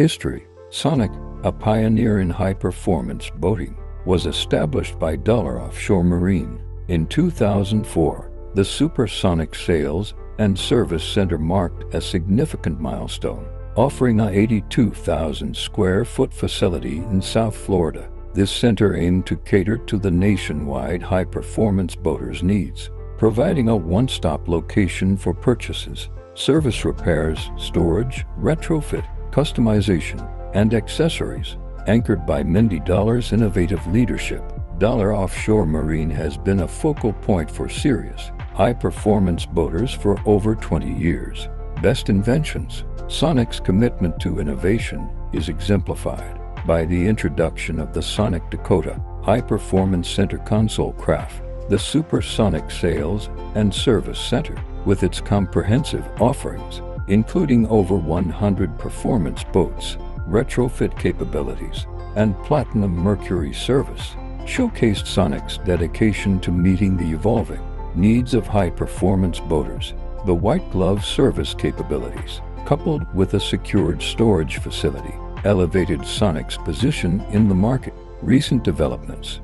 History. Sonic, a pioneer in high-performance boating, was established by Doller Offshore Marine. In 2004, the Supersonic Sales and Service Center marked a significant milestone, offering a 82,000 square foot facility in South Florida. This center aimed to cater to the nationwide high-performance boaters' needs, providing a one-stop location for purchases, service repairs, storage, retrofit, customization, and accessories. Anchored by Mindi Doller's innovative leadership, Doller Offshore Marine has been a focal point for serious, high-performance boaters for over 20 years. Best Inventions. Sonic's commitment to innovation is exemplified by the introduction of the Sonic Dakota high-performance center console craft, the Supersonic Sales and Service Center, with its comprehensive offerings, including over 100 performance boats, retrofit capabilities, and Platinum Mercury service, showcased Sonic's dedication to meeting the evolving needs of high-performance boaters. The white glove service capabilities, coupled with a secured storage facility, elevated Sonic's position in the market. Recent developments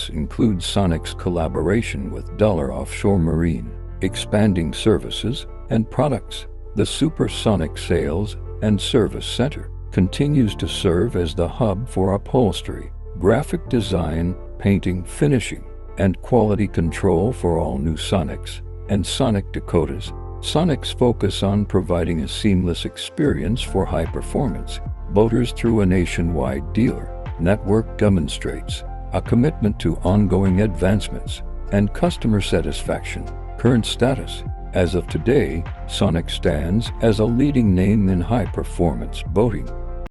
include Sonic's collaboration with Doller Offshore Marine, expanding services and products. The Supersonic Sales and Service Center continues to serve as the hub for upholstery, graphic design, painting, finishing, and quality control for all new Sonics and Sonic Dakotas. Sonic's focus on providing a seamless experience for high-performance boaters through a nationwide dealer network demonstrates a commitment to ongoing advancements and customer satisfaction. Current status. As of today, Sonic stands as a leading name in high-performance boating,